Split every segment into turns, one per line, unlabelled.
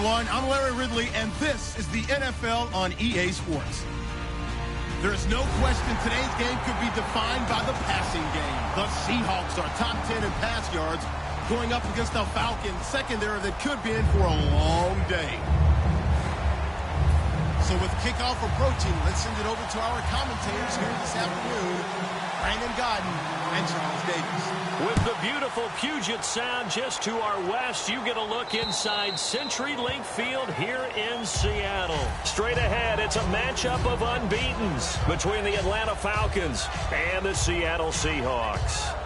everyone. I'm Larry Ridley, and this is the NFL on EA Sports. There is no question today's game could be defined by the passing game. The Seahawks are top 10 in pass yards, going up against the Falcons secondary that could be in for a long day. So with kickoff approaching, let's send it over to our commentators here this afternoon, Brandon Godden and Charles Davis.
With the beautiful Puget Sound just to our west, you get a look inside CenturyLink Field here in Seattle. Straight ahead, it's a matchup of unbeatens between the Atlanta Falcons and the Seattle Seahawks.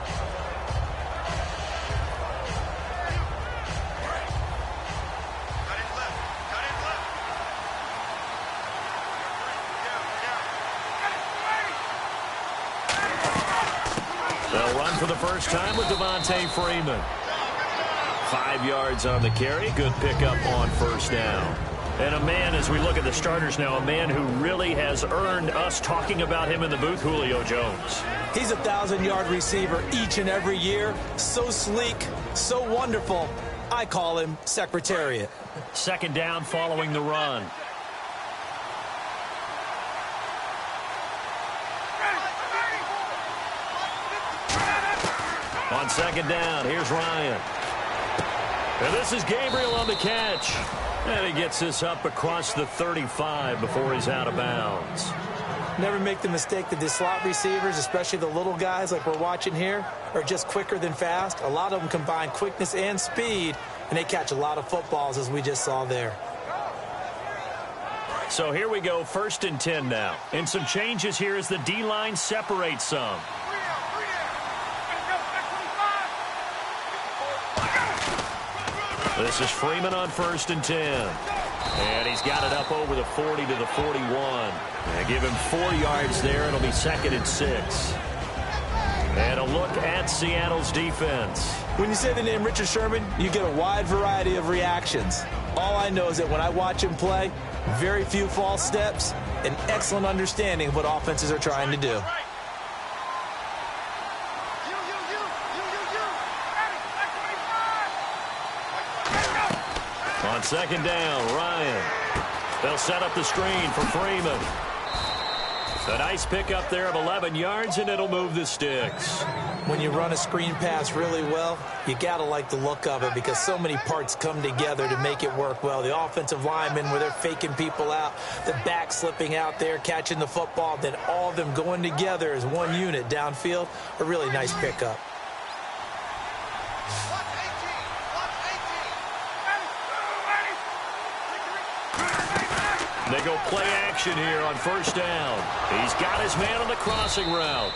They'll run for the first time with Devontae Freeman. 5 yards on the carry. Good pickup on first down. And a man, as we look at the starters now, a man who really has earned us talking about him in the booth, Julio Jones.
He's a 1,000-yard receiver each and every year. So sleek, so wonderful. I call him Secretariat.
Second down following the run. On second down, here's Ryan. And this is Gabriel on the catch. And he gets this up across the 35 before he's out of bounds.
Never make the mistake that the slot receivers, especially the little guys like we're watching here, are just quicker than fast. A lot of them combine quickness and speed, and they catch a lot of footballs, as we just saw there.
So here we go, 1st and 10 now. And some changes here as the D-line separates some. This is Freeman on 1st and 10. And he's got it up over the 40 to the 41. And give him 4 yards there. It'll be 2nd and 6. And a look at Seattle's defense.
When you say the name Richard Sherman, you get a wide variety of reactions. All I know is that when I watch him play, very few false steps, and excellent understanding of what offenses are trying to do.
On second down, Ryan. They'll set up the screen for Freeman. A nice pickup there of 11 yards, and it'll move the sticks.
When you run a screen pass really well, you got to like the look of it because so many parts come together to make it work well. The offensive linemen, where they're faking people out, the back slipping out there, catching the football, then all of them going together as one unit downfield, a really nice pickup.
They go play action here on first down. He's got his man on the crossing route.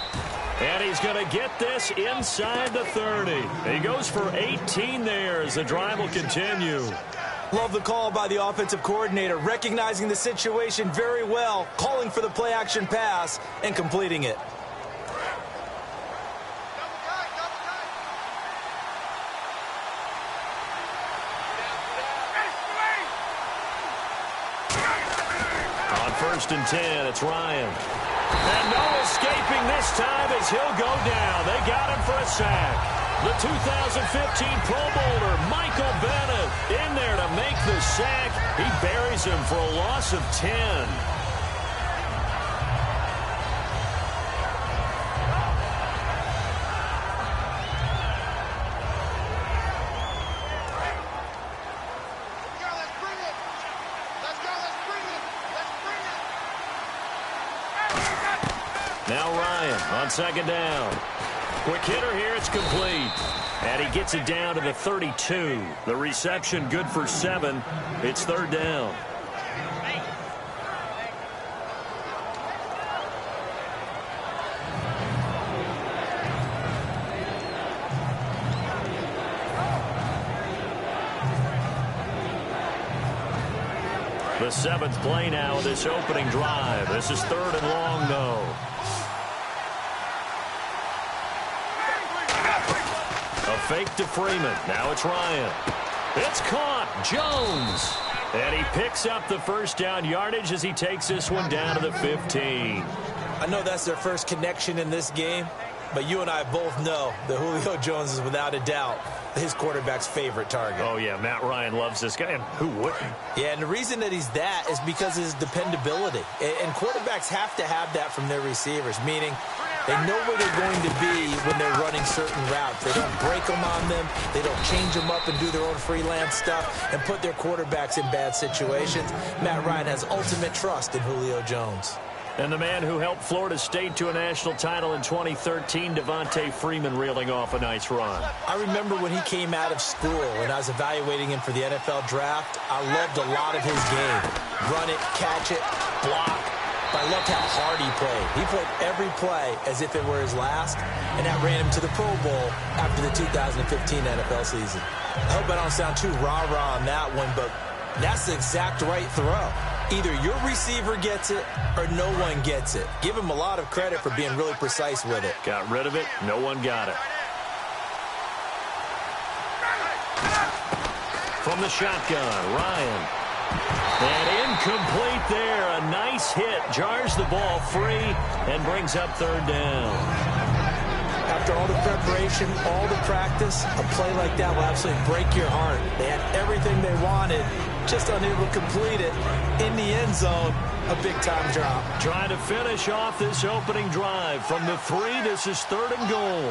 And he's going to get this inside the 30. He goes for 18 there as the drive will continue.
Love the call by the offensive coordinator, recognizing the situation very well, calling for the play action pass and completing it.
First and 10, it's Ryan. And no escaping this time as he'll go down. They got him for a sack. The 2015 Pro Bowler, Michael Bennett, in there to make the sack. He buries him for a loss of 10. Now Ryan on second down. Quick hitter here, it's complete. And he gets it down to the 32. The reception good for 7. It's 3rd down. The 7th play now of this opening drive. This is 3rd and long, though. A fake to Freeman. Now it's Ryan. It's caught. Jones. And he picks up the first down yardage as he takes this one down to the 15.
I know that's their first connection in this game, but you and I both know that Julio Jones is without a doubt his quarterback's favorite target.
Oh, yeah, Matt Ryan loves this guy, and who wouldn't?
Yeah, and the reason that he's that is because of his dependability. And quarterbacks have to have that from their receivers, meaning they know where they're going to be when they're running certain routes. They don't break them on them. They don't change them up and do their own freelance stuff and put their quarterbacks in bad situations. Matt Ryan has ultimate trust in Julio Jones.
And the man who helped Florida State to a national title in 2013, Devontae Freeman, reeling off a nice run.
I remember when he came out of school and I was evaluating him for the NFL draft. I loved a lot of his game. Run it, catch it, block. But I loved how hard he played. He played every play as if it were his last, and that ran him to the Pro Bowl after the 2015 NFL season. I hope I don't sound too rah-rah on that one, but that's the exact right throw. Either your receiver gets it or no one gets it. Give him a lot of credit for being really precise with it.
Got rid of it. No one got it. From the shotgun, Ryan. And incomplete there. A nice hit. Jars the ball free and brings up third down.
After all the preparation, all the practice, a play like that will absolutely break your heart. They had everything they wanted, just unable to complete it. In the end zone, a big-time drop.
Trying to finish off this opening drive. From the 3, this is third and goal.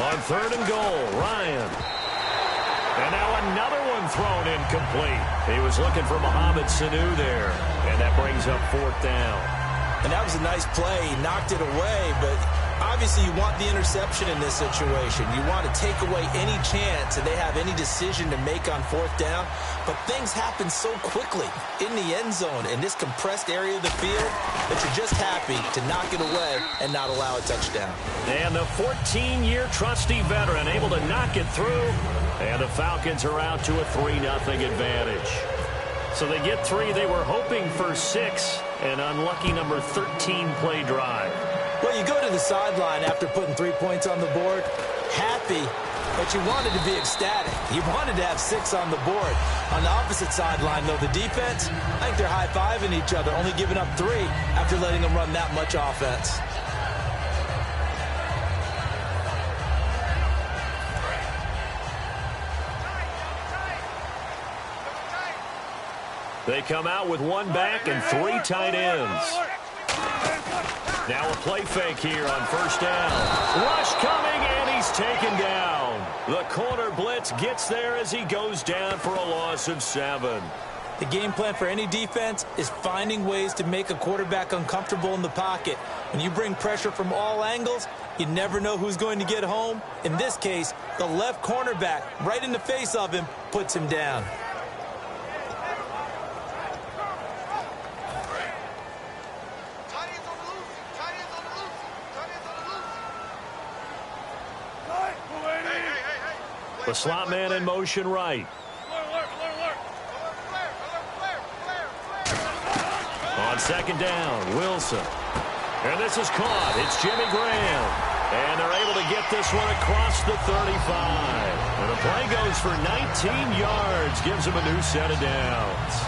On third and goal, Ryan. And now another one thrown incomplete. He was looking for Mohamed Sanu there. And that brings up fourth down.
And that was a nice play. He knocked it away, but obviously you want the interception in this situation. You want to take away any chance that they have any decision to make on fourth down. But things happen so quickly in the end zone in this compressed area of the field that you're just happy to knock it away and not allow a touchdown.
And the 14-year trusty veteran able to knock it through. And the Falcons are out to a 3-0 advantage. So they get 3. They were hoping for 6. An unlucky number 13 play drive.
Well, you go to the sideline after putting 3 points on the board, happy, but you wanted to be ecstatic. You wanted to have 6 on the board. On the opposite sideline, though, the defense, I think they're high-fiving each other, only giving up 3 after letting them run that much offense.
They come out with 1 back and 3 tight ends. Now a play fake here on first down. Rush coming, and he's taken down. The corner blitz gets there as he goes down for a loss of 7.
The game plan for any defense is finding ways to make a quarterback uncomfortable in the pocket. When you bring pressure from all angles, you never know who's going to get home. In this case, the left cornerback, right in the face of him, puts him down.
The slot man in motion right. On second down, Wilson. And this is caught. It's Jimmy Graham. And they're able to get this one across the 35. And the play goes for 19 yards. Gives him a new set of downs.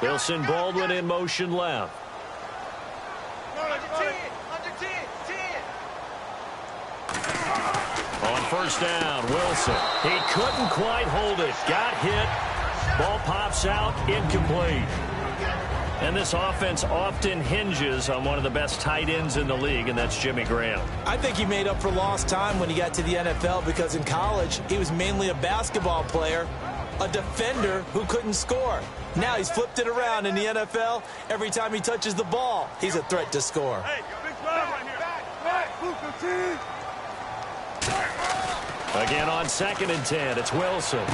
Wilson Baldwin in motion left. On first down, Wilson. He couldn't quite hold it. Got hit. Ball pops out, incomplete. And this offense often hinges on one of the best tight ends in the league, and that's Jimmy Graham.
I think he made up for lost time when he got to the NFL because in college, he was mainly a basketball player, a defender who couldn't score. Now he's flipped it around in the NFL. Every time he touches the ball, he's a threat to score.
Hey, big drive right here.
Again on 2nd and 10, it's Wilson.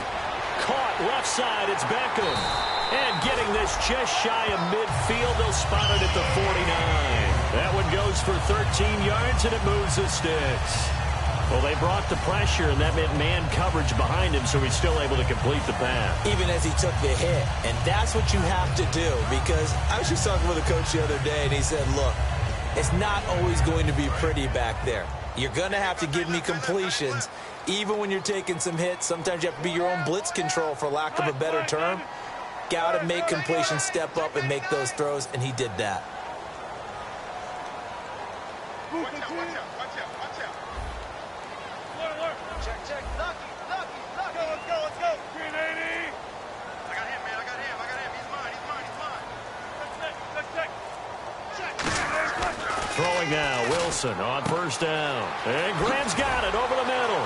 Caught left side, it's Beckham. And getting this just shy of midfield, they'll spot it at the 49. That one goes for 13 yards, and it moves the sticks. Well, they brought the pressure, and that meant man coverage behind him, so he's still able to complete the pass.
Even as he took the hit. And that's what you have to do, because I was just talking with a coach the other day, and he said, look, it's not always going to be pretty back there. You're going to have to give me completions. Even when you're taking some hits, sometimes you have to be your own blitz control, for lack of a better term. Got to make completions, step up, and make those throws, and he did that.
Watch out, watch out, watch out, watch out. Alert. Check, check. Lucky. Let's go. 380. I got him, man. I got him. He's mine. Check.
Throwing now, Wilson on first down. And Graham's got it over the middle.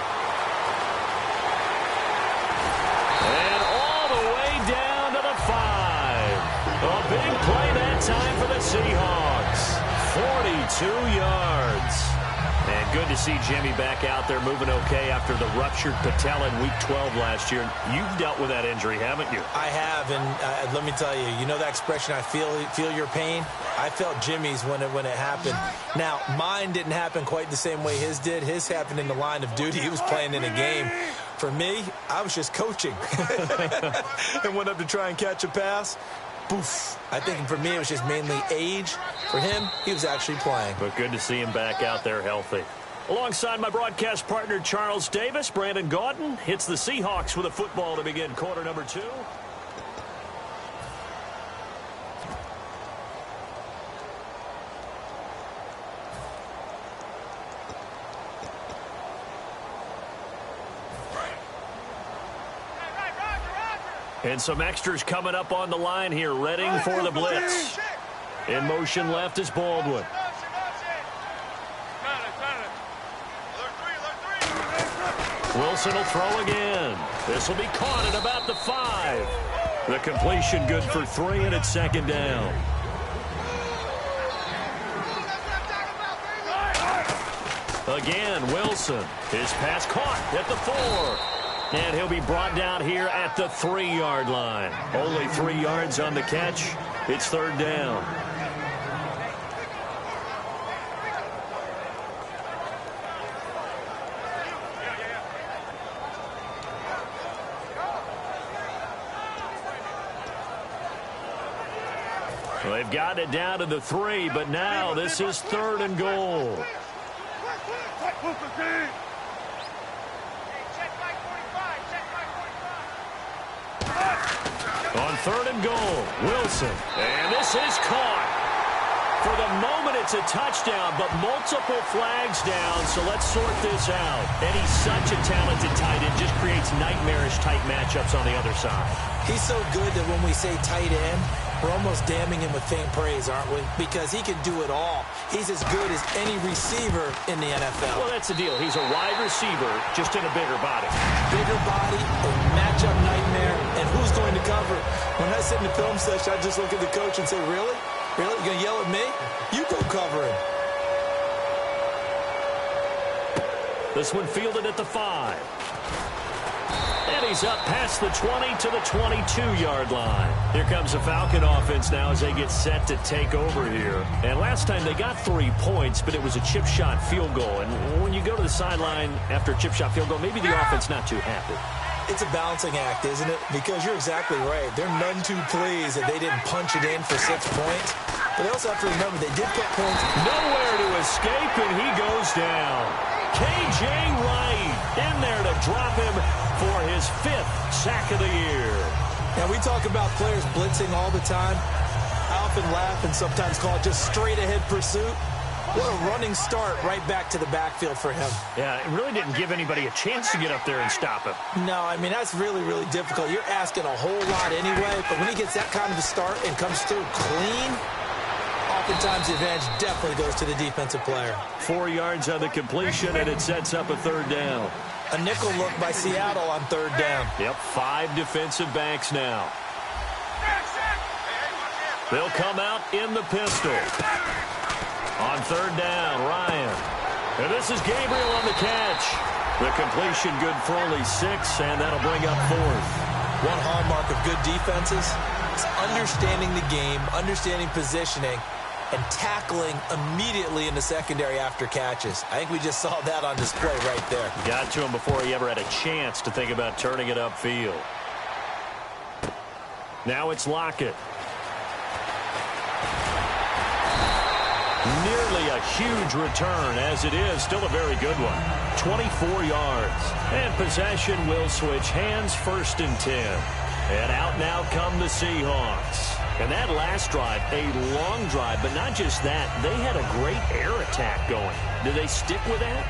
And all the way down to the 5. A big play that time for the Seahawks. 42 yards. And good to see Jimmy back out there moving okay after the ruptured patella in Week 12 last year. You've dealt with that injury, haven't you?
I have, and let me tell you, you know that expression, I feel your pain? I felt Jimmy's when it happened. Now, mine didn't happen quite the same way his did. His happened in the line of duty. He was playing in a game. For me, I was just coaching. And went up to try and catch a pass. Poof. I think for me it was just mainly age. For him, he was actually playing.
But good to see him back out there healthy. Alongside my broadcast partner Charles Davis, Brandon Gaudin hits the Seahawks with a football to begin quarter number 2. And some extras coming up on the line here, readying for the blitz. In motion left is Baldwin. Wilson will throw again. This will be caught at about the 5. The completion good for 3, and it's second down. Again, Wilson. His pass caught at the 4. And he'll be brought down here at the 3-yard line. Only 3 yards on the catch. It's third down. Well, they've got it down to the 3, but now this is third and goal. On third and goal, Wilson. And this is caught. For the moment, it's a touchdown, but multiple flags down, so let's sort this out. And he's such a talented tight end, just creates nightmarish-type matchups on the other side.
He's so good that when we say tight end, we're almost damning him with faint praise, aren't we? Because he can do it all. He's as good as any receiver in the NFL.
Well, that's the deal. He's a wide receiver, just in a bigger body.
Bigger body, a matchup nightmare, and who's going to cover? When I sit in the film session, I just look at the coach and say, really? Really? You going to yell at me? You go cover him.
This one fielded at the 5. And he's up past the 20 to the 22-yard line. Here comes the Falcon offense now as they get set to take over here. And last time they got 3 points, but it was a chip shot field goal. And when you go to the sideline after a chip shot field goal, maybe the offense not too happy.
It's a balancing act, isn't it? Because you're exactly right. They're none too pleased that they didn't punch it in for 6 points. But they also have to remember they did put points.
Nowhere to escape, and he goes down. K.J. Wright in there to drop him for his 5th sack of the year.
Now, we talk about players blitzing all the time. I often laugh and sometimes call it just straight-ahead pursuit. What a running start right back to the backfield for him.
Yeah, it really didn't give anybody a chance to get up there and stop him.
No, I mean, that's really, really difficult. You're asking a whole lot anyway, but when he gets that kind of a start and comes through clean, oftentimes the advantage definitely goes to the defensive player.
4 yards on the completion, and it sets up a third down.
A nickel look by Seattle on third down.
Yep, 5 defensive backs now. They'll come out in the pistol. On third down, Ryan. And this is Gabriel on the catch. The completion good for only 6, and that'll bring up 4th.
One hallmark of good defenses is understanding the game, understanding positioning, and tackling immediately in the secondary after catches. I think we just saw that on display right there.
Got to him before he ever had a chance to think about turning it upfield. Now it's Lockett. Nearly a huge return. As it is, still a very good one. 24 yards. And possession will switch hands, 1st and 10. And out now come the Seahawks. And that last drive, a long drive, but not just that. They had a great air attack going. Do they stick with that?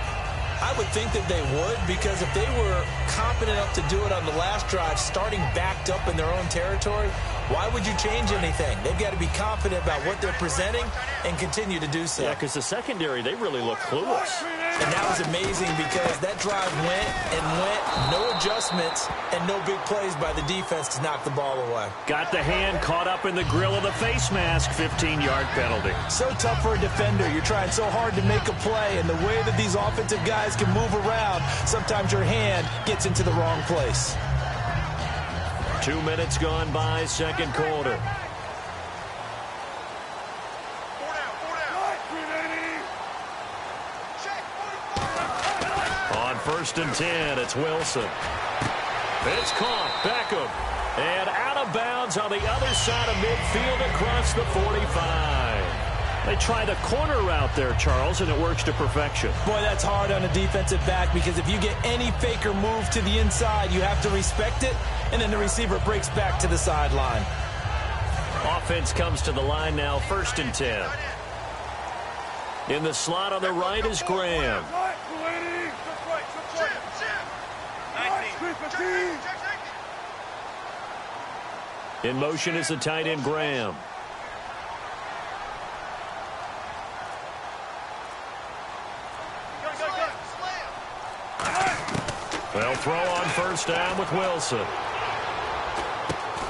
I would think that they would, because if they were competent enough to do it on the last drive, starting backed up in their own territory, why would you change anything? They've got to be confident about what they're presenting and continue to do so.
Yeah, because the secondary, they really look clueless.
And that was amazing because that drive went and went, no adjustments, and no big plays by the defense to knock the ball away.
Got the hand caught up in the grill of the face mask, 15-yard penalty.
So tough for a defender. You're trying so hard to make a play, and the way that these offensive guys can move around, sometimes your hand gets into the wrong place.
2 minutes gone by, second quarter. On 1st and 10, it's Wilson. It's caught, Beckham. And out of bounds on the other side of midfield across the 45. They try the corner route there, Charles, and it works to perfection.
Boy, that's hard on a defensive back, because if you get any faker move to the inside, you have to respect it, and then the receiver breaks back to the sideline.
Offense comes to the line now, 1st and 10. In the slot on the right is Graham. In motion is the tight end, Graham. They'll throw on 1st down with Wilson.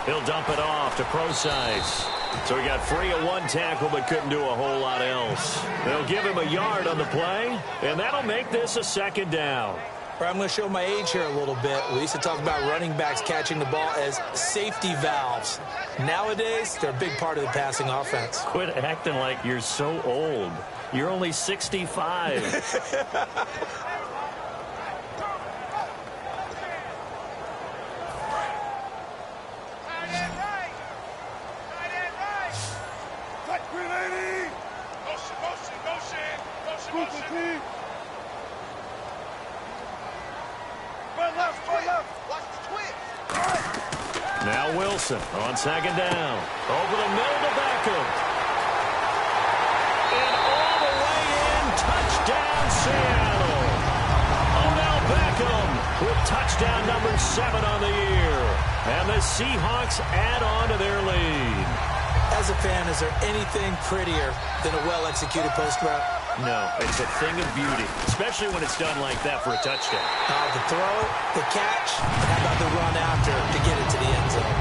He'll dump it off to Procise. So he got free of one tackle but couldn't do a whole lot else. They'll give him a yard on the play, and that'll make this a 2nd down.
I'm going to show my age here a little bit. We used to talk about running backs catching the ball as safety valves. Nowadays, they're a big part of the passing offense.
Quit acting like you're so old. You're only 65. Now Wilson on 2nd down. Over the middle to Beckham. And all the way in. Touchdown, Seattle. Odell Beckham with touchdown number 7 on the year. And the Seahawks add on to their lead.
As a fan, is there anything prettier than a well-executed post route?
No, it's a thing of beauty, especially when it's done like that for a touchdown.
The throw, the catch, and how about the run after to get it to the end zone?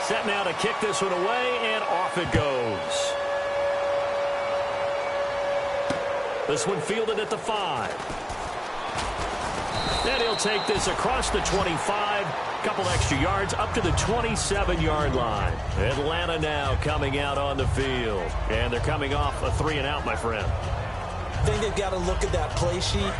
Set now to kick this one away, and off it goes. This one fielded at the 5. And he'll take this across the 25. Couple extra yards up to the 27-yard line. Atlanta now coming out on the field. And they're coming off a 3-and-out, my friend.
I think they've got to look at that play sheet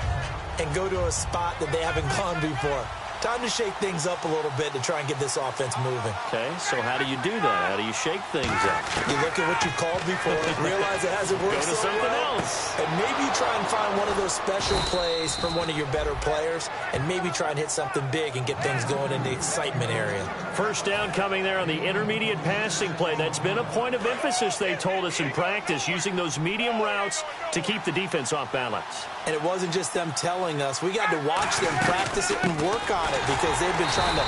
and go to a spot that they haven't gone before. Time to shake things up a little bit to try and get this offense moving.
Okay, so how do you do that? How do you shake things up?
You look at what you called before, realize it hasn't worked
Go to something else.
And maybe try and find one of those special plays from one of your better players, and maybe try and hit something big and get things going in the excitement area. 1st down coming there on the intermediate passing play. That's been a point of emphasis, they told us in practice, using those medium routes to keep the defense off balance. And it wasn't just them telling us. We got to watch them practice it and work on it, because they've been trying to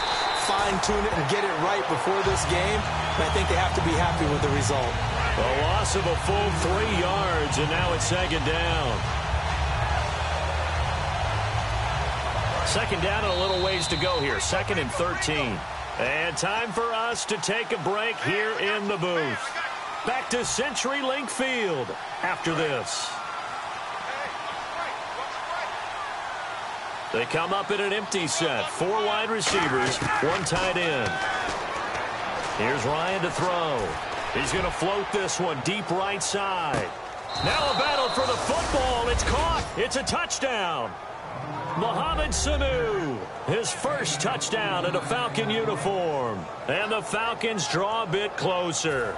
fine-tune it and get it right before this game. And I think they have to be happy with the result.
A loss of a full 3 yards, and now it's 2nd down. 2nd down and a little ways to go here. 2nd and 13. And time for us to take a break here in the booth. Back to CenturyLink Field after this. They come up in an empty set. 4 wide receivers, 1 tight end. Here's Ryan to throw. He's going to float this one deep right side. Now a battle for the football. It's caught. It's a touchdown. Mohamed Sanu, his first touchdown in a Falcon uniform. And the Falcons draw a bit closer.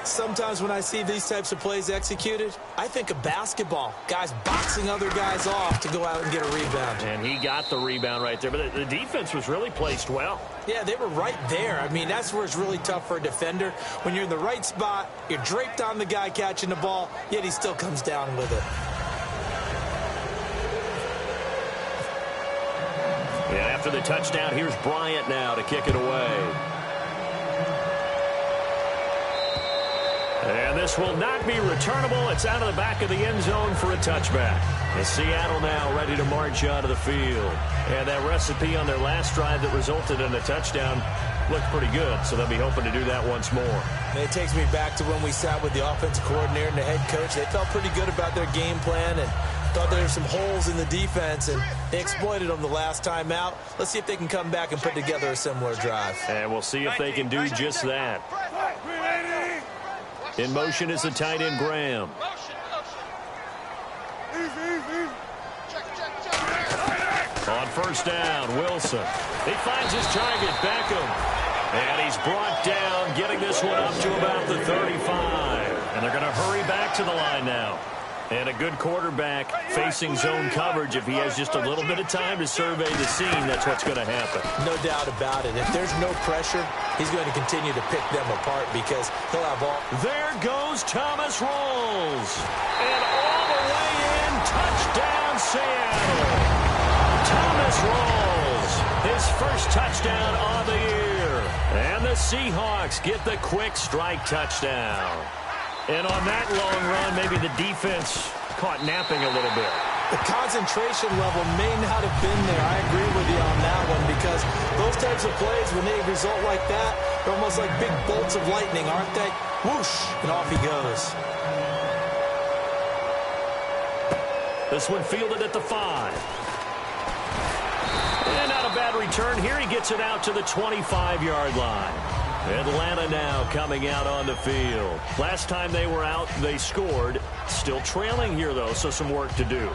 Sometimes when I see these types of plays executed, I think of basketball. Guys boxing other guys off to go out and get a rebound.
And he got the rebound right there, but the defense was really placed well.
Yeah, they were right there. I mean, that's where it's really tough for a defender. When you're in the right spot, you're draped on the guy catching the ball, yet he still comes down with it.
And after the touchdown, here's Bryant now to kick it away. And this will not be returnable. It's out of the back of the end zone for a touchback. And Seattle now ready to march out of the field. And that recipe on their last drive that resulted in a touchdown looked pretty good, so they'll be hoping to do that once more.
And it takes me back to when we sat with the offensive coordinator and the head coach. They felt pretty good about their game plan and thought there were some holes in the defense, and they exploited them the last time out. Let's see if they can come back and put together a similar drive.
And we'll see if they can do just that. In motion is the tight end, Graham. On first down, Wilson. He finds his target, Beckham. And he's brought down, getting this one up to about the 35. And they're going to hurry back to the line now. And a good quarterback facing zone coverage. If he has just a little bit of time to survey the scene, that's what's going to happen.
No doubt about it. If there's no pressure, he's going to continue to pick them apart because he'll have all.
There goes Thomas Rolls. And all the way in, touchdown Seattle. Thomas Rolls, his first touchdown of the year. And the Seahawks get the quick strike touchdown. And on that long run, maybe the defense caught napping a little bit.
The concentration level may not have been there. I agree with you on that one because those types of plays, when they result like that, they're almost like big bolts of lightning, aren't they? Whoosh, and off he goes.
This one fielded at the 5. And not a bad return here. He gets it out to the 25-yard line. Atlanta now coming out on the field. Last time they were out, they scored. Still trailing here, though, so some work to do.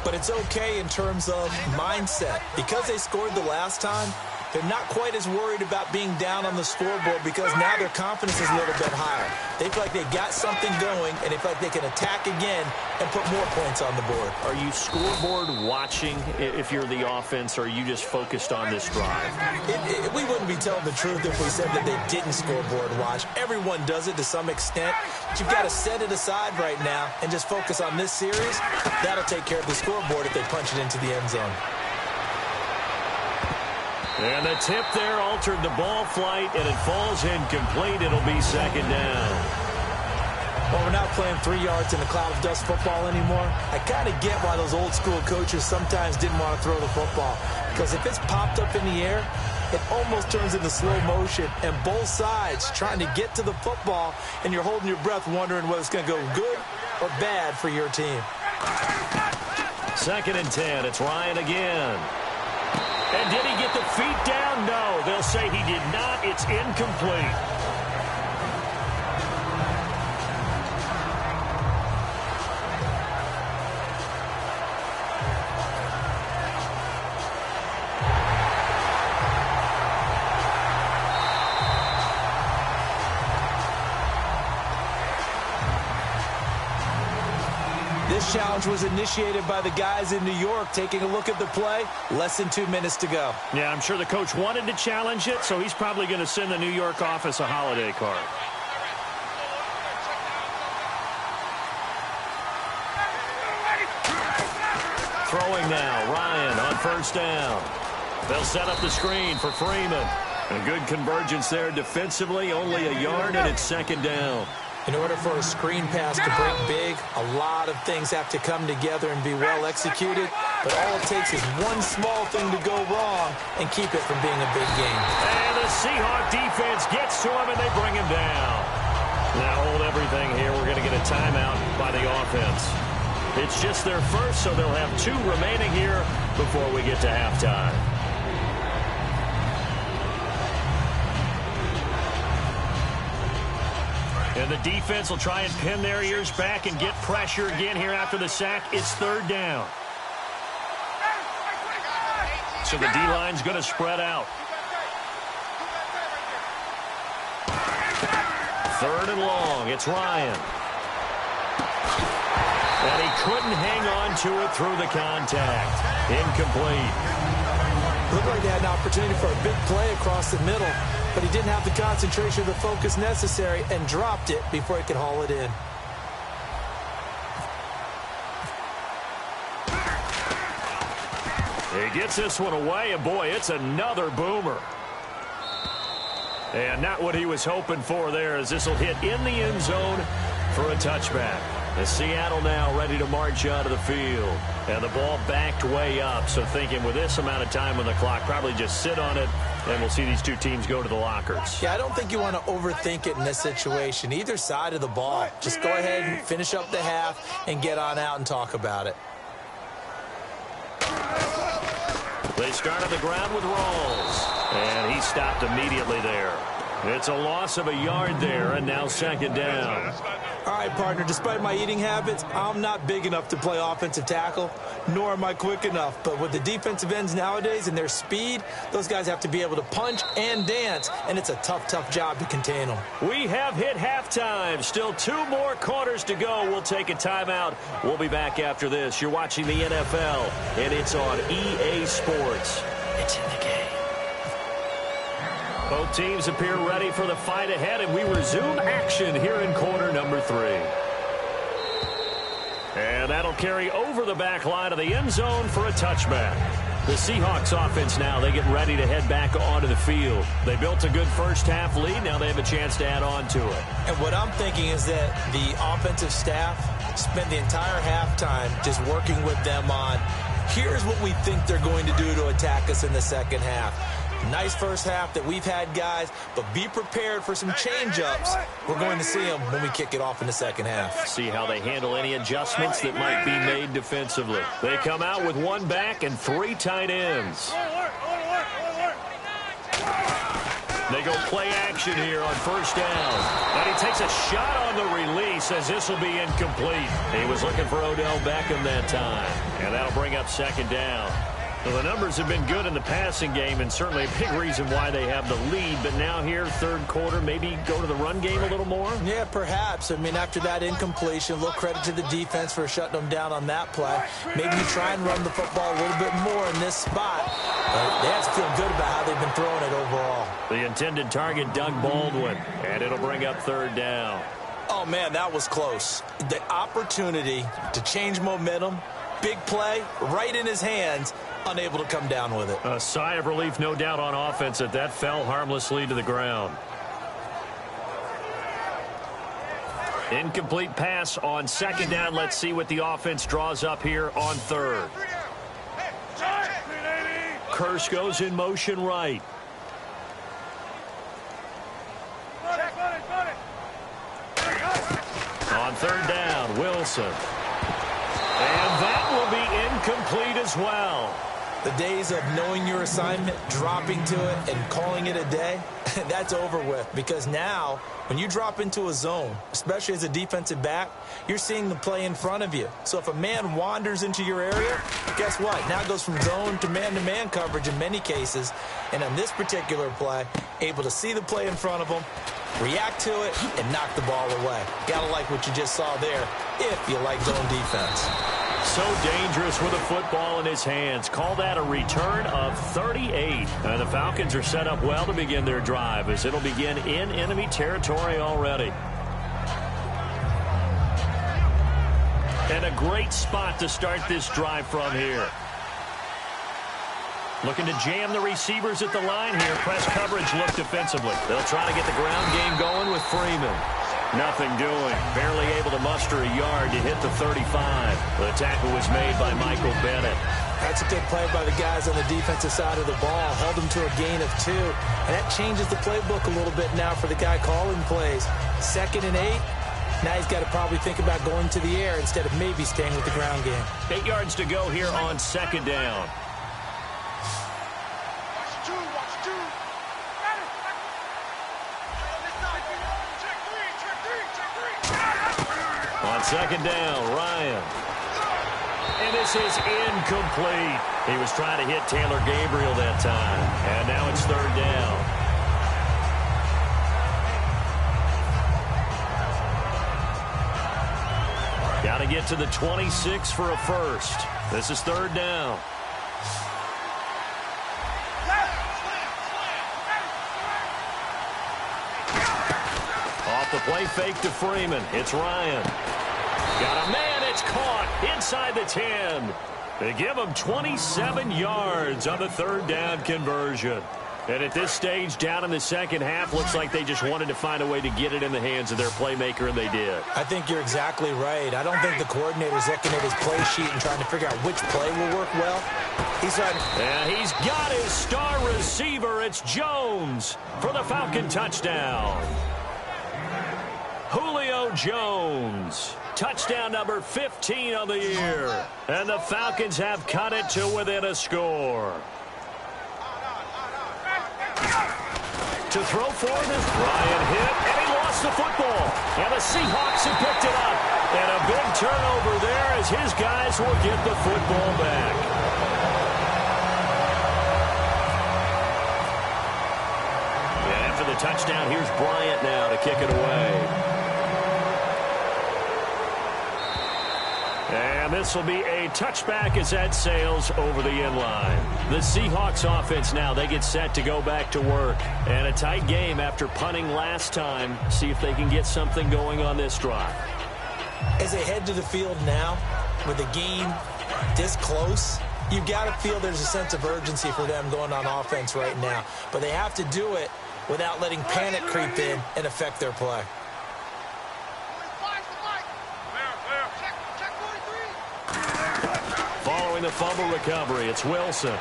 But it's okay in terms of mindset. Because they scored the last time, they're not quite as worried about being down on the scoreboard because now their confidence is a little bit higher. They feel like they got something going, and they feel like they can attack again and put more points on the board.
Are you scoreboard watching if you're the offense, or are you just focused on this drive?
We wouldn't be telling the truth if we said that they didn't scoreboard watch. Everyone does it to some extent. But you've got to set it aside right now and just focus on this series. That'll take care of the scoreboard if they punch it into the end zone.
And the tip there altered the ball flight, and it falls incomplete. It'll be second down.
Well, we're not playing 3 yards in the cloud of dust football anymore. I kind of get why those old school coaches sometimes didn't want to throw the football. Because if it's popped up in the air, it almost turns into slow motion. And both sides trying to get to the football, and you're holding your breath wondering whether it's going to go good or bad for your team.
Second and 10. It's Ryan again. And did he get the feet down? No. They'll say he did not. It's incomplete.
This challenge was initiated by the guys in New York. Taking a look at the play, less than 2 minutes to go.
Yeah, I'm sure the coach wanted to challenge it, so he's probably going to send the New York office a holiday card. Throwing now, Ryan on first down. They'll set up the screen for Freeman. A good convergence there defensively, only a yard, and it's second down.
In order for a screen pass to break big, a lot of things have to come together and be well executed. But all it takes is one small thing to go wrong and keep it from being a big game.
And the Seahawk defense gets to him, and they bring him down. Now hold everything here. We're going to get a timeout by the offense. It's just their first, so they'll have 2 remaining here before we get to halftime. And the defense will try and pin their ears back and get pressure again here after the sack. It's third down. So the D-line's going to spread out. Third and long. It's Ryan. And he couldn't hang on to it through the contact. Incomplete.
Looked like they had an opportunity for a big play across the middle, but he didn't have the concentration or the focus necessary and dropped it before he could haul it in.
He gets this one away, and boy, it's another boomer. And not what he was hoping for there, as this will hit in the end zone for a touchback. As Seattle now ready to march out of the field. And the ball backed way up, so thinking with this amount of time on the clock, probably just sit on it, and we'll see these two teams go to the lockers.
Yeah, I don't think you want to overthink it in this situation. Either side of the ball. Just go ahead and finish up the half and get on out and talk about it.
They start on the ground with Rawls, and he stopped immediately there. It's a loss of a yard there, and now second down.
All right, partner, despite my eating habits, I'm not big enough to play offensive tackle, nor am I quick enough. But with the defensive ends nowadays and their speed, those guys have to be able to punch and dance, and it's a tough, tough job to contain them.
We have hit halftime. Still 2 more quarters to go. We'll take a timeout. We'll be back after this. You're watching the NFL, and it's on EA Sports.
It's in the game.
Both teams appear ready for the fight ahead, and we resume action here in quarter number 3. And that'll carry over the back line of the end zone for a touchback. The Seahawks offense now, they get ready to head back onto the field. They built a good first half lead. Now they have a chance to add on to it.
And what I'm thinking is that the offensive staff spent the entire halftime just working with them on, here's what we think they're going to do to attack us in the second half. Nice first half that we've had, guys, but be prepared for some change-ups. We're going to see them when we kick it off in the second half.
See how they handle any adjustments that might be made defensively. They come out with 1 back and 3 tight ends. They go play action here on first down. And he takes a shot on the release as this will be incomplete. He was looking for Odell Beckham that time. And that'll bring up second down. So the numbers have been good in the passing game, and certainly a big reason why they have the lead. But now here, third quarter, maybe go to the run game a little more?
Yeah, perhaps. I mean, after that incompletion, a little credit to the defense for shutting them down on that play. Maybe you try and run the football a little bit more in this spot. But they have to feel good about how they've been throwing it overall.
The intended target, Doug Baldwin, and it'll bring up third down.
Oh, man, that was close. The opportunity to change momentum, big play, right in his hands, unable to come down with it.
A sigh of relief, no doubt, on offense that fell harmlessly to the ground. Incomplete pass on second down. Let's see what the offense draws up here on third. Kearse goes in motion right. On third down, Wilson. And that will be incomplete as well.
The days of knowing your assignment, dropping to it, and calling it a day, that's over with. Because now, when you drop into a zone, especially as a defensive back, you're seeing the play in front of you. So if a man wanders into your area, guess what? Now it goes from zone to man coverage in many cases. And on this particular play, able to see the play in front of him, react to it, and knock the ball away. Gotta like what you just saw there, if you like zone defense.
So dangerous with a football in his hands. Call that a return of 38. And the Falcons are set up well to begin their drive, as it'll begin in enemy territory already. And a great spot to start this drive from here. Looking to jam the receivers at the line here. Press coverage look defensively. They'll try to get the ground game going with Freeman. Nothing doing. Barely able to muster a yard to hit the 35. The tackle was made by Michael Bennett.
That's a good play by the guys on the defensive side of the ball. Held them to a gain of 2. And that changes the playbook a little bit now for the guy calling plays. 2nd and 8. Now he's got to probably think about going to the air instead of maybe staying with the ground game.
8 yards to go here on second down. On second down, Ryan. And this is incomplete. He was trying to hit Taylor Gabriel that time. And now it's third down. Got to get to the 26 for a first. This is third down. Off the play fake to Freeman. It's Ryan. Got a man. It's caught inside the 10. They give him 27 yards on the third down conversion. And at this stage, down in the second half, looks like they just wanted to find a way to get it in the hands of their playmaker, and they did.
I think you're exactly right. I don't think the coordinator's looking at his play sheet and trying to figure out which play will work well.
And he's got his star receiver. It's Jones for the Falcon touchdown. Julio Jones. Touchdown number 15 on the year. And the Falcons have cut it to within a score. To throw for this, Ryan hit, and he lost the football. And the Seahawks have picked it up. And a big turnover there as his guys will get the football back. And after the touchdown, here's Bryant now to kick it away. And this will be a touchback as that sails over the end line. The Seahawks offense now, they get set to go back to work. And a tight game after punting last time. See if they can get something going on this drive.
As they head to the field now, with the game this close, you've got to feel there's a sense of urgency for them going on offense right now. But they have to do it without letting panic creep in and affect their play.
Following the fumble recovery, it's Wilson.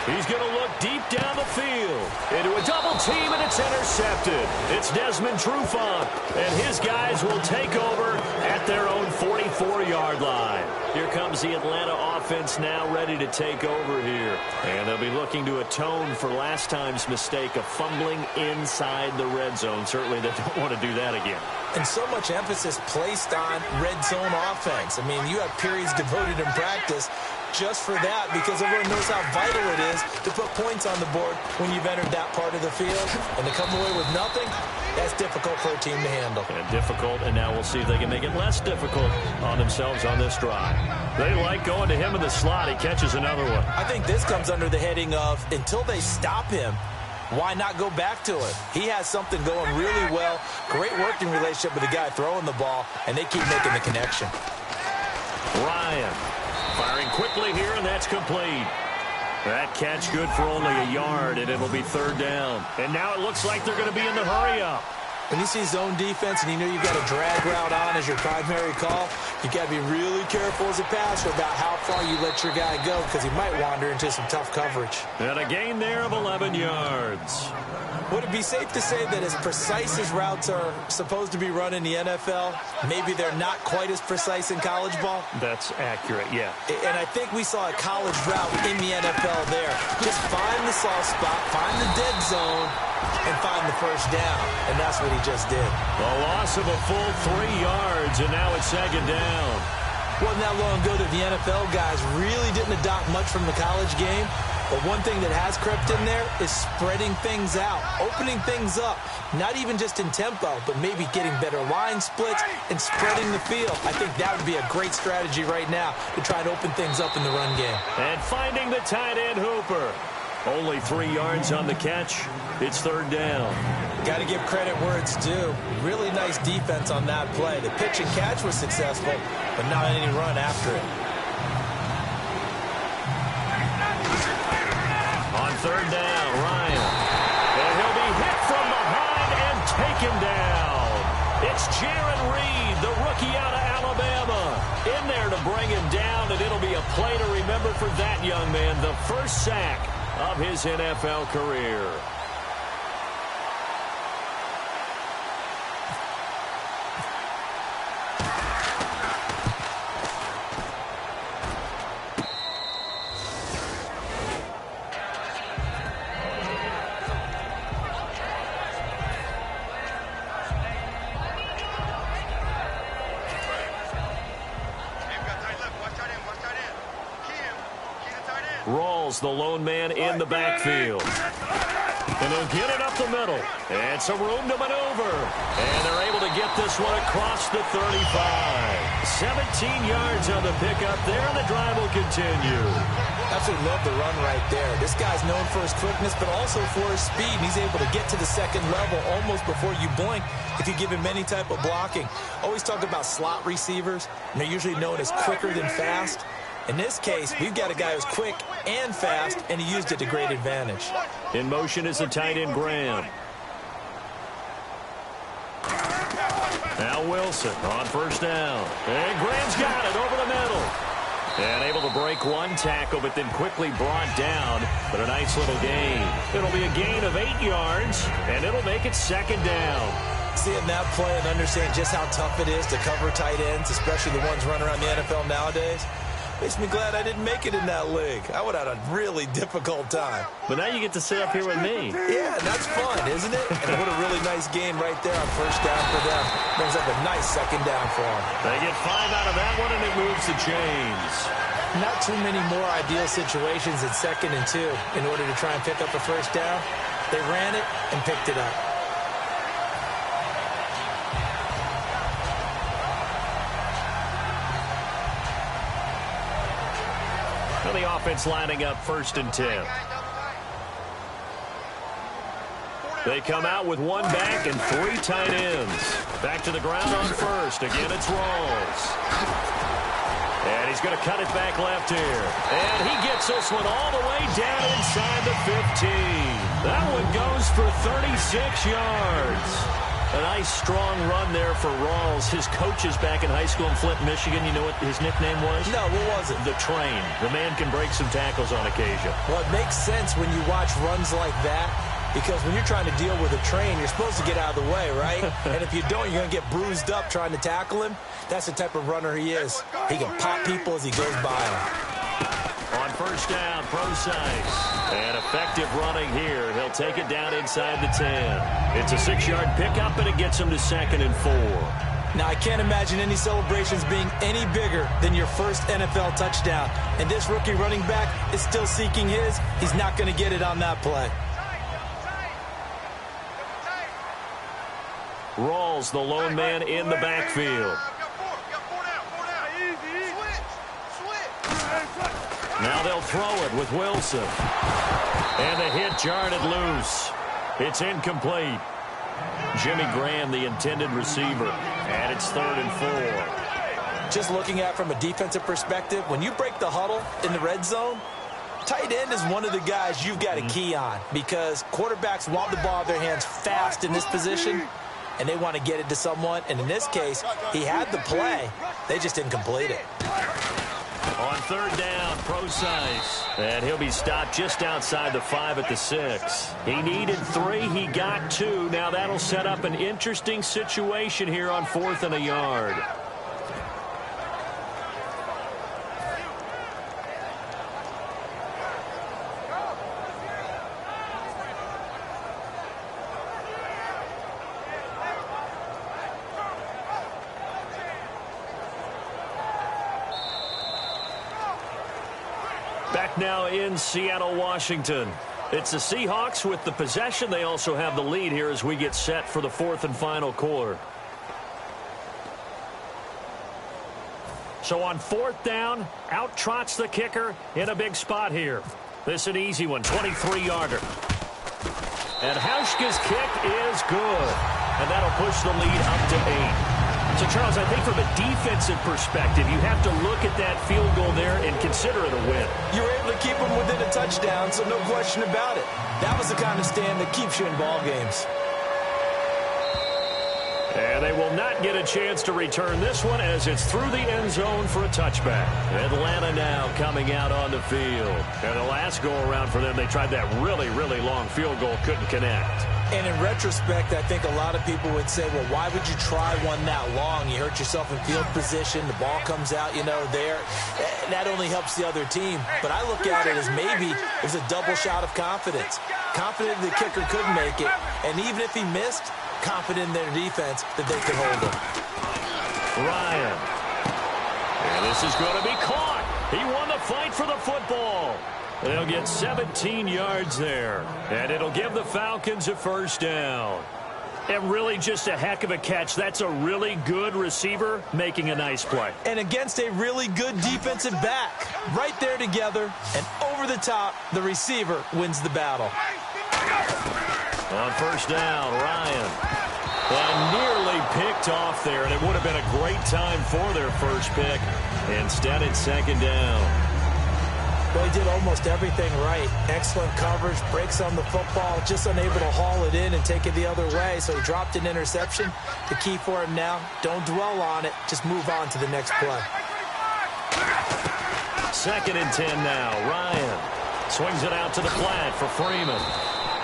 He's going to look deep down the field. Into a double team, and it's intercepted. It's Desmond Trufant, and his guys will take over at their own 44-yard line. Here comes the Atlanta offense now ready to take over here. And they'll be looking to atone for last time's mistake of fumbling inside the red zone. Certainly they don't want to do that again.
And so much emphasis placed on red zone offense. I mean, you have periods devoted in practice just for that, because everyone knows how vital it is to put points on the board when you've entered that part of the field. And to come away with nothing, that's difficult for a team to handle.
And difficult, and now we'll see if they can make it less difficult on themselves on this drive. They like going to him in the slot. He catches another one.
I think this comes under the heading of, until they stop him, why not go back to it? He has something going really well. Great working relationship with the guy throwing the ball, and they keep making the connection.
Ryan firing quickly here, and that's complete. That catch good for only a yard, and it'll be third down. And now it looks like they're going to be in the hurry-up.
When you see zone defense and you know you've got a drag route on as your primary call, you've got to be really careful as a passer about how far you let your guy go, because he might wander into some tough coverage.
And a gain there of 11 yards.
Would it be safe to say that as precise as routes are supposed to be run in the NFL, maybe they're not quite as precise in college ball?
That's accurate, yeah.
And I think we saw a college route in the NFL there. Just find the soft spot, find the dead zone, and find the first down. And that's what he just did.
A loss of a full 3 yards, and now it's second down.
Wasn't that long ago that the NFL guys really didn't adopt much from the college game. But one thing that has crept in there is spreading things out, opening things up, not even just in tempo, but maybe getting better line splits and spreading the field. I think that would be a great strategy right now to try and open things up in the run game.
And finding the tight end Hooper. Only 3 yards on the catch. It's third down.
Got to give credit where it's due. Really nice defense on that play. The pitch and catch was successful, but not any run after it.
On third down, Ryan. And he'll be hit from behind and taken down. It's Jaron Reed, the rookie out of Alabama, in there to bring him down, and it'll be a play to remember for that young man. The first sack of his NFL career. Rawls, the lone man in the backfield. And he'll get it up the middle. And some room to maneuver. And they're able to get this one across the 35. yards on the pickup there, and the drive will continue.
Absolutely love the run right there. This guy's known for his quickness, but also for his speed. And he's able to get to the second level almost before you blink if you give him any type of blocking. Always talk about slot receivers, and they're usually known as quicker than fast. In this case, we've got a guy who's quick and fast, and he used it to great advantage.
In motion is the tight end, Graham. Now Wilson on first down. And Graham's got it over the middle. And able to break one tackle, but then quickly brought down. But a nice little gain. It'll be a gain of 8 yards, and it'll make it second down.
Seeing that play and understand just how tough it is to cover tight ends, especially the ones running around the NFL nowadays, makes me glad I didn't make it in that league. I would have had a really difficult time.
But now you get to sit up here with me.
Yeah, that's fun, isn't it? And what a really nice game right there on first down for them. Brings up a nice second down for them.
They get 5 out of that one, and it moves the chains.
Not too many more ideal situations at 2nd and 2 in order to try and pick up a first down. They ran it and picked it up.
The offense lining up 1st and 10. They come out with 1 back and 3 tight ends. Back to the ground on first. Again, it's Rawls. And he's going to cut it back left here. And he gets this one all the way down inside the 15. That one goes for 36 yards. A nice, strong run there for Rawls. His coaches back in high school in Flint, Michigan, you know what his nickname was?
No, what was it?
The Train. The man can break some tackles on occasion.
Well, it makes sense when you watch runs like that, because when you're trying to deal with a train, you're supposed to get out of the way, right? And if you don't, you're going to get bruised up trying to tackle him. That's the type of runner he is. He can pop people as he goes by them.
On first down, Procise. And effective running here. He'll take it down inside the 10. It's a 6-yard pickup, and it gets him to 2nd and 4.
Now, I can't imagine any celebrations being any bigger than your first NFL touchdown. And this rookie running back is still seeking his. He's not going to get it on that play.
Rawls, the lone man in the backfield. Now they'll throw it with Wilson. And the hit jarred loose. It's incomplete. Jimmy Graham, the intended receiver. And it's 3rd and 4.
Just looking at it from a defensive perspective, when you break the huddle in the red zone, tight end is one of the guys you've got a key on, because quarterbacks want the ball in their hands fast in this position, and they want to get it to someone. And in this case, he had the play. They just didn't complete it.
On 3rd down, Procise. And he'll be stopped just outside the 5 at the 6. He needed 3. He got 2. Now that'll set up an interesting situation here on 4th and a yard. Back now in Seattle, Washington. It's the Seahawks with the possession. They also have the lead here as we get set for the 4th and final quarter. So on 4th down, out trots the kicker in a big spot here. This an easy one, 23-yarder. And Hauschka's kick is good. And that'll push the lead up to 8. So, Charles, I think from a defensive perspective, you have to look at that field goal there and consider it a win.
You were able to keep them within a touchdown, so no question about it. That was the kind of stand that keeps you in ball games.
And they will not get a chance to return this one as it's through the end zone for a touchback. Atlanta now coming out on the field. And the last go-around for them, they tried that really, really long field goal, couldn't connect.
And in retrospect, I think a lot of people would say, well, why would you try one that long? You hurt yourself in field position. The ball comes out, there. That only helps the other team. But I look at it as maybe it was a double shot of confidence. Confident the kicker could make it. And even if he missed, confident in their defense that they could hold him.
Ryan. And this is going to be caught. He won the fight for the football. They'll get 17 yards there. And it'll give the Falcons a first down. And really just a heck of a catch. That's a really good receiver making a nice play.
And against a really good defensive back. Right there together, and over the top, the receiver wins the battle.
On first down, Ryan. And nearly picked off there, and it would have been a great time for their first pick. Instead, it's second down.
Well, he did almost everything right. Excellent coverage, breaks on the football, just unable to haul it in and take it the other way, so he dropped an interception. The key for him now, don't dwell on it, just move on to the next play.
Second and 10 now, Ryan swings it out to the flat for Freeman.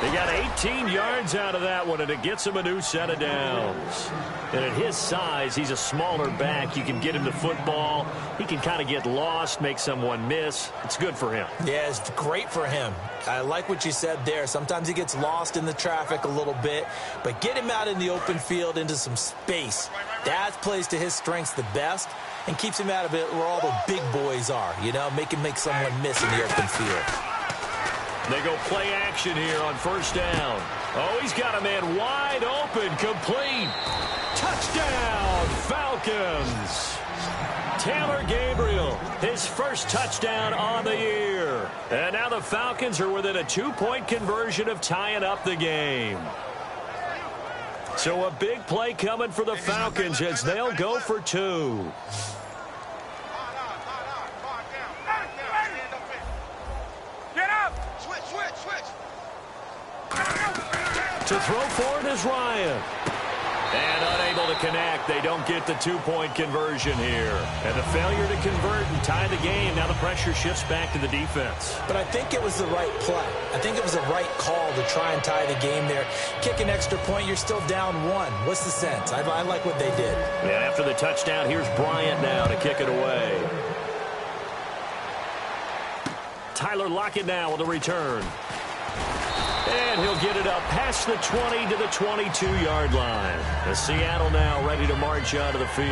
They got 18 yards out of that one, and it gets him a new set of downs. And at his size, he's a smaller back. You can get him the football. He can kind of get lost, make someone miss. It's good for him.
Yeah, it's great for him. I like what you said there. Sometimes he gets lost in the traffic a little bit, but get him out in the open field into some space. That plays to his strengths the best and keeps him out of it where all the big boys are, you know, make someone miss in the open field.
They go play action here on first down. Oh, he's got a man wide open, complete. Touchdown, Falcons. Taylor Gabriel, his first touchdown on the year. And now the Falcons are within a 2-point conversion of tying up the game. So a big play coming for the Falcons as they'll go for 2. To throw forward is Ryan. And unable to connect. They don't get the 2-point conversion here. And the failure to convert and tie the game. Now the pressure shifts back to the defense.
But I think it was the right play. I think it was the right call to try and tie the game there. Kick an extra point, you're still down 1. What's the sense? I like what they did.
And after the touchdown, here's Bryant now to kick it away. Tyler Lockett now with a return. And he'll get it up past the 20 to the 22-yard line. The Seattle now ready to march out of the field.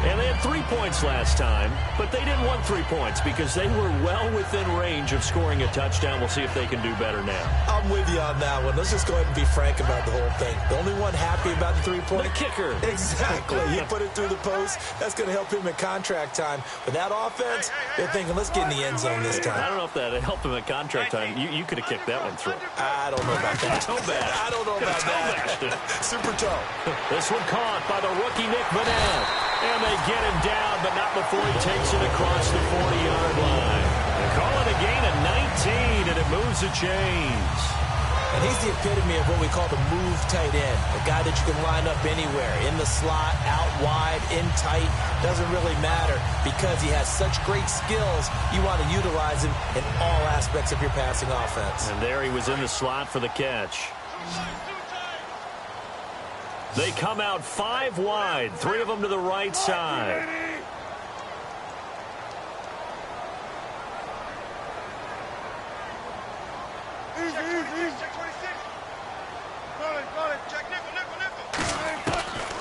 And they had 3 points last time, but they didn't want 3 points because they were well within range of scoring a touchdown. We'll see if they can do better now.
I'm with you on that one. Let's just go ahead and be frank about the whole thing. The only one happy about the 3-point.
The kicker.
Exactly. He put it through the post. That's going to help him at contract time. With that offense, they're thinking, let's get in the end zone this time.
I don't know if that helped him at contract time. You could have kicked that one through.
I don't know about that.
Toe bash.
I don't know about that. Super toe.
This one caught by the rookie Nick Vanette. And they get him down, but not before he takes it across the 40-yard line. They call it a gain of 19, and it moves the chains.
And he's the epitome of what we call the move tight end. A guy that you can line up anywhere. In the slot, out wide, in tight. Doesn't really matter because he has such great skills. You want to utilize him in all aspects of your passing offense.
And there he was in the slot for the catch. They come out 5 wide. 3 of them to the right side.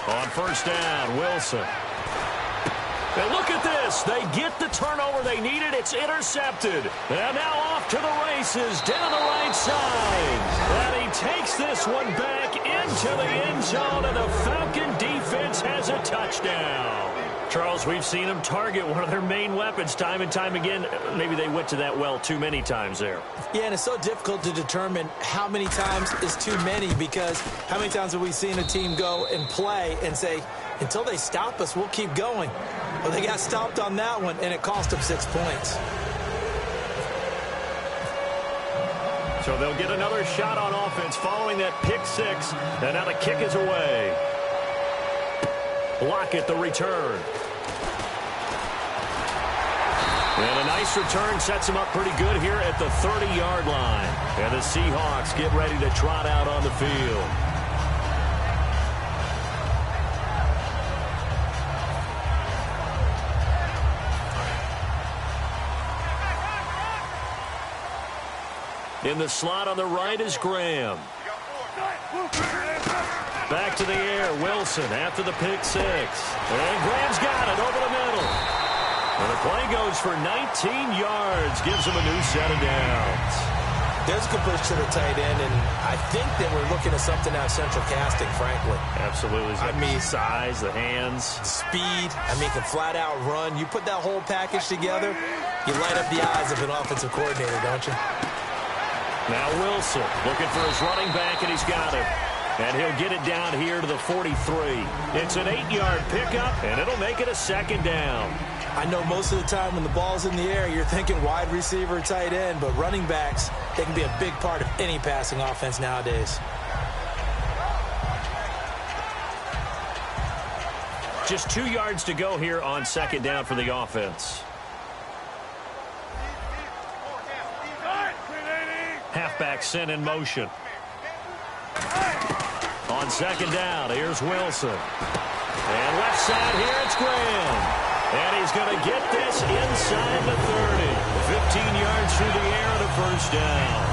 On first down, Wilson. And look at this. They get the turnover they needed. It's intercepted. And now off to the races down the right side. And he takes this one back into the end zone, and the Falcon defense has a touchdown. Charles, we've seen them target one of their main weapons time and time again. Maybe they went to that well too many times there.
Yeah, and it's so difficult to determine how many times is too many because how many times have we seen a team go and play and say, until they stop us, we'll keep going. Well, they got stopped on that one, and it cost them 6 points.
So they'll get another shot on offense following that pick 6. And now the kick is away. Lockett, the return. And a nice return sets him up pretty good here at the 30-yard line. And the Seahawks get ready to trot out on the field. In the slot on the right is Graham. Back to the air, Wilson after the pick 6. And Graham's got it over the middle. And the play goes for 19 yards, gives him a new set of downs.
There's a completion to the tight end, and I think that we're looking at something out of central casting, frankly.
Absolutely. He's got the size, the hands.
The speed. I mean, can flat out run. You put that whole package together, you light up the eyes of an offensive coordinator, don't you?
Now Wilson looking for his running back, and he's got him. And he'll get it down here to the 43. It's an 8-yard pickup, and it'll make it a second down.
I know most of the time when the ball's in the air, you're thinking wide receiver, tight end, but running backs, they can be a big part of any passing offense nowadays.
Just 2 yards to go here on second down for the offense. Halfback sent in motion. On second down, here's Wilson. And left side here, it's Graham. And he's going to get this inside the 30. 15 yards through the air and a first down.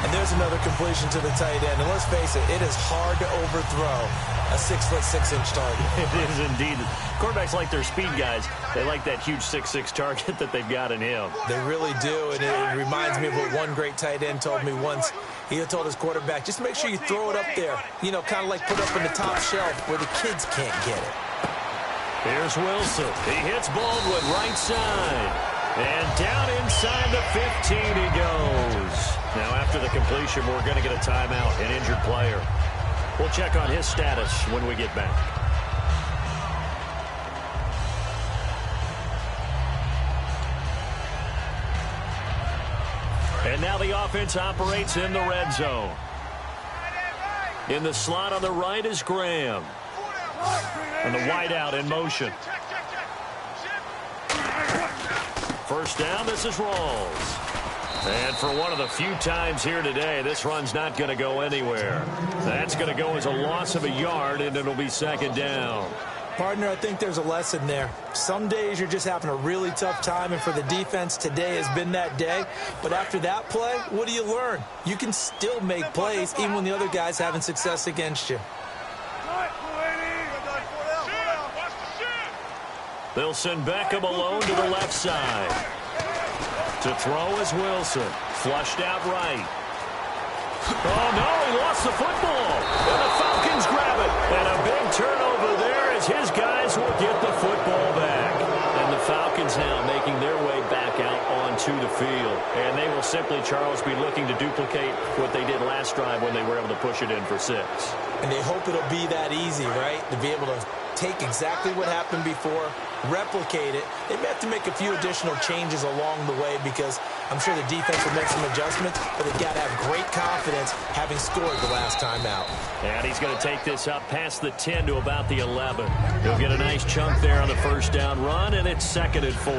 And there's another completion to the tight end. And let's face it, it is hard to overthrow a 6'6" target.
It is indeed. Quarterbacks like their speed guys. They like that huge 6'6" target that they've got in him.
They really do, and it reminds me of what one great tight end told me once. He told his quarterback, just make sure you throw it up there. You know, kind of like put up in the top shelf where the kids can't get it.
Here's Wilson. He hits Baldwin right side. And down inside the 15 he goes. Now after the completion, we're going to get a timeout, an injured player. We'll check on his status when we get back. And now the offense operates in the red zone. In the slot on the right is Graham. And the wideout in motion. First down, this is Rawls. And for one of the few times here today, this run's not going to go anywhere. That's going to go as a loss of a yard, and it'll be second down.
Partner, I think there's a lesson there. Some days you're just having a really tough time, and for the defense, today has been that day. But after that play, what do you learn? You can still make plays even when the other guy's having success against you.
They'll send Beckham alone to the left side. To throw is Wilson. Flushed out right. Oh, no, he lost the football. And the Falcons grab it. And a big turnover there as his guys will get the football back. And the Falcons now making their way back out onto the field. And they will simply, Charles, be looking to duplicate what they did last drive when they were able to push it in for 6.
And they hope it'll be that easy, right? To be able to take exactly what happened before, replicate it. They may have to make a few additional changes along the way because I'm sure the defense will make some adjustments, but they've got to have great confidence having scored the last time out.
And he's going to take this up past the 10 to about the 11. He'll get a nice chunk there on the first down run, and it's 2nd and 4.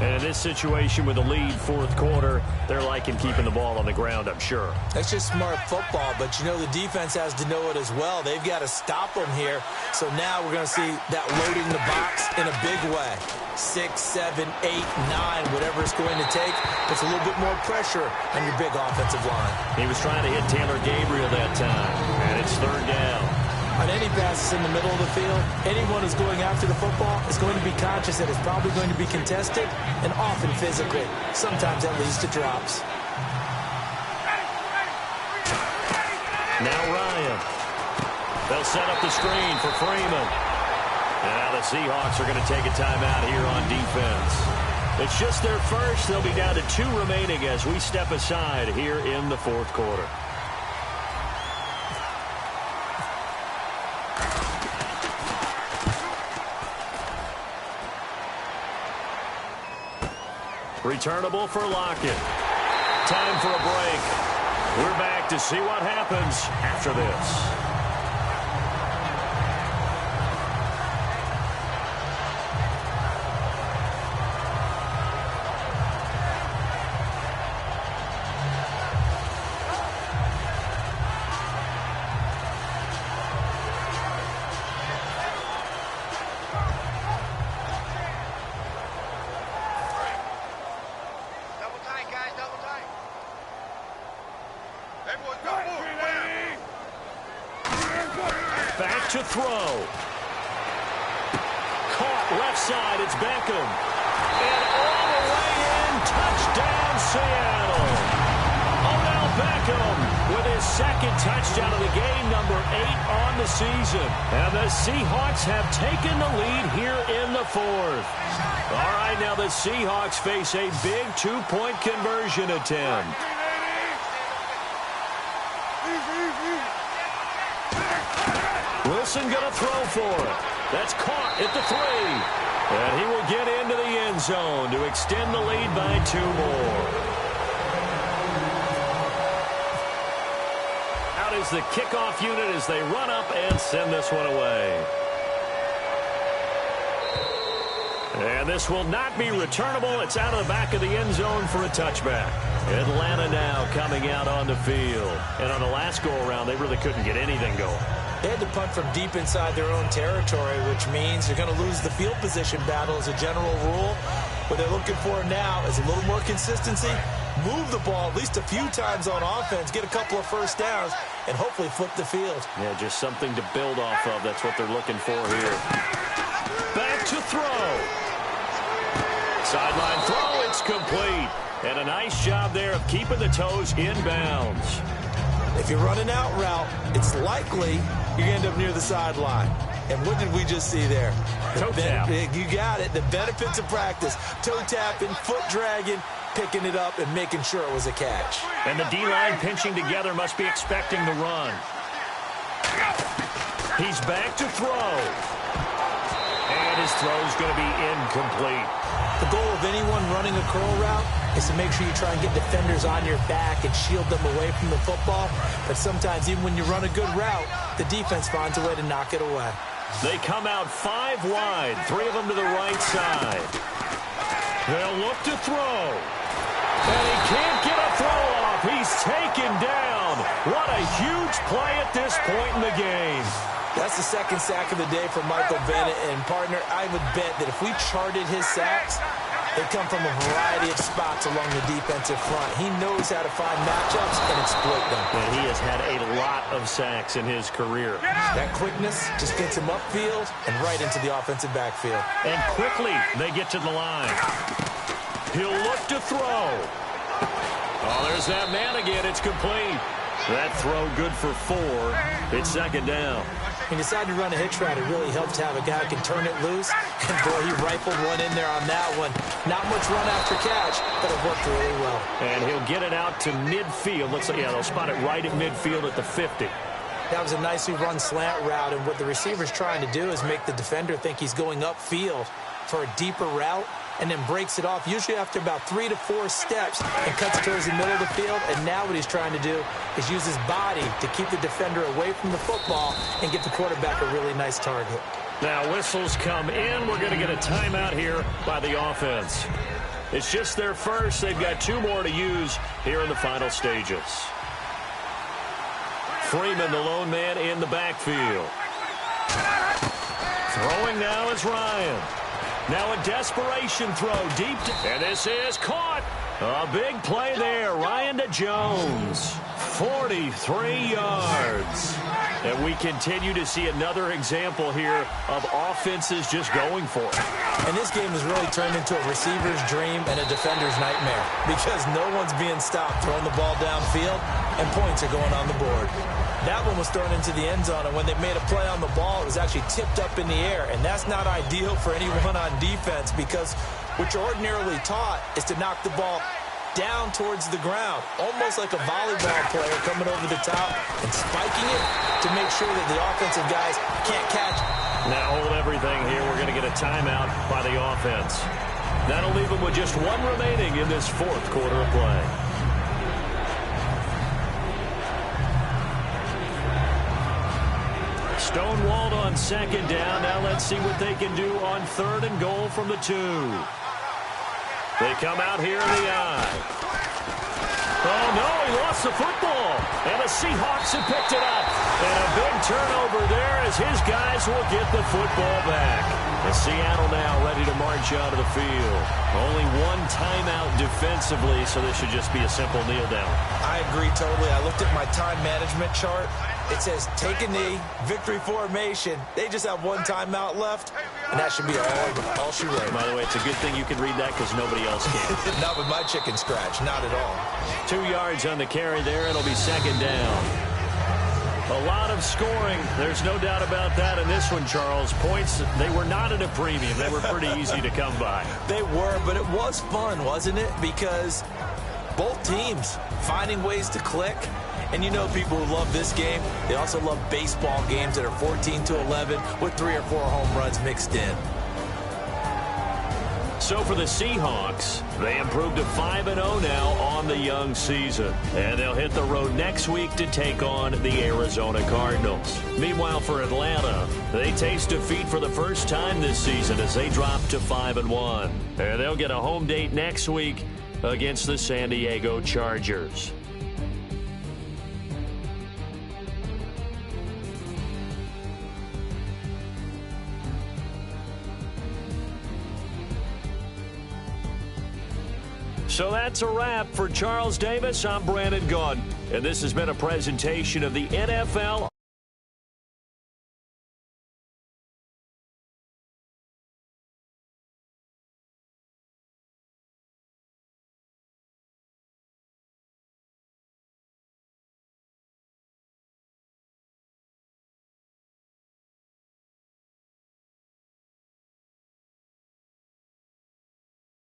And in this situation with the lead fourth quarter, they're liking keeping the ball on the ground, I'm sure.
That's just smart football, but you know the defense has to know it as well. They've got to stop them here. So now we're going to see that loading the box in a big way. 6, 7, 8, 9, whatever it's going to take. Puts a little bit more pressure on your big offensive line.
He was trying to hit Taylor Gabriel that time, and it's 3rd down.
On any passes in the middle of the field, anyone who's going after the football is going to be conscious that it's probably going to be contested and often physical. Sometimes that leads to drops.
Now Ryan. They'll set up the screen for Freeman. And now the Seahawks are going to take a timeout here on defense. It's just their first. They'll be down to 2 remaining as we step aside here in the fourth quarter. Returnable for Lockett. Time for a break. We're back to see what happens after this. Back to throw. Caught left side. It's Beckham. And all the way in. Touchdown, Seattle. Oh, no. Beckham with his second touchdown of the game, number 8 on the season. And the Seahawks have taken the lead here in the fourth. All right, now the Seahawks face a big 2-point conversion attempt. Wilson going to throw for it. That's caught at the 3. And he will get into the end zone to extend the lead by 2 more. Out is the kickoff unit as they run up and send this one away. And this will not be returnable. It's out of the back of the end zone for a touchback. Atlanta now coming out on the field. And on the last go-around, they really couldn't get anything going.
They had to punt from deep inside their own territory, which means they're going to lose the field position battle as a general rule. What they're looking for now is a little more consistency, move the ball at least a few times on offense, get a couple of first downs, and hopefully flip the field.
Yeah, just something to build off of. That's what they're looking for here. Back to throw. Sideline throw, it's complete. And a nice job there of keeping the toes in bounds.
If you're running out route, it's likely you're going to end up near the sideline. And what did we just see there?
Toe tap.
You got it. The benefits of practice. Toe tapping, foot dragging, picking it up, and making sure it was a catch.
And the D-line pinching together must be expecting the run. He's back to throw. And his throw's going to be incomplete.
The goal of anyone running a curl route is to make sure you try and get defenders on your back and shield them away from the football. But sometimes, even when you run a good route, the defense finds a way to knock it away.
They come out 5 wide, 3 of them to the right side. They'll look to throw. And he can't get a throw off. He's taken down. What a huge play at this point in the game.
That's the second sack of the day for Michael Bennett. And, partner, I would bet that if we charted his sacks, they come from a variety of spots along the defensive front. He knows how to find matchups and exploit them.
And he has had a lot of sacks in his career.
That quickness just gets him upfield and right into the offensive backfield.
And quickly they get to the line. He'll look to throw. Oh, there's that man again. It's complete. That throw good for 4. It's second down.
He decided to run a hitch route. It really helped to have a guy who can turn it loose. And, boy, he rifled one in there on that one. Not much run after catch, but it worked really well.
And he'll get it out to midfield. Looks like, yeah, they'll spot it right at midfield at the 50.
That was a nicely run slant route. And what the receiver's trying to do is make the defender think he's going upfield for a deeper route, and then breaks it off, usually after about 3 to 4 steps, and cuts towards the middle of the field. And now what he's trying to do is use his body to keep the defender away from the football and give the quarterback a really nice target.
Now whistles come in. We're going to get a timeout here by the offense. It's just their first. They've got 2 more to use here in the final stages. Freeman, the lone man in the backfield. Throwing now is Ryan. Now a desperation throw deep, and this is caught. A big play there. Ryan to Jones. 43 yards. And we continue to see another example here of offenses just going for it.
And this game has really turned into a receiver's dream and a defender's nightmare, because no one's being stopped throwing the ball downfield, and points are going on the board. That one was thrown into the end zone, and when they made a play on the ball, it was actually tipped up in the air. And that's not ideal for anyone on defense, because what you're ordinarily taught is to knock the ball down towards the ground, almost like a volleyball player coming over the top and spiking it to make sure that the offensive guys can't catch it.
Now hold everything here. We're going to get a timeout by the offense. That'll leave them with just 1 remaining in this 4th quarter of play. Stonewalled on second down. Now let's see what they can do on 3rd and goal from the 2. They come out here in the eye. Oh, no, he lost the football. And the Seahawks have picked it up. And a big turnover there as his guys will get the football back. And Seattle now ready to march out of the field. Only 1 timeout defensively, so this should just be a simple kneel down.
I agree totally. I looked at my time management chart. It says take a knee, victory formation. They just have 1 timeout left. and that should be all she wrote.
By the way, it's a good thing you can read that because nobody else can.
Not with my chicken scratch, not at all.
2 yards on the carry there. It'll be second down. A lot of scoring. There's no doubt about that in this one, Charles. Points, they were not at a premium. They were pretty easy to come by.
They were, but it was fun, wasn't it? Because both teams finding ways to click. And you know people who love this game, they also love baseball games that are 14-11 with 3 or 4 home runs mixed in.
So for the Seahawks, they improved to 5-0 now on the young season. And they'll hit the road next week to take on the Arizona Cardinals. Meanwhile, for Atlanta, they taste defeat for the first time this season as they drop to 5-1. And they'll get a home date next week against the San Diego Chargers. So that's a wrap for Charles Davis. I'm Brandon Gaudin, and this has been a presentation of the NFL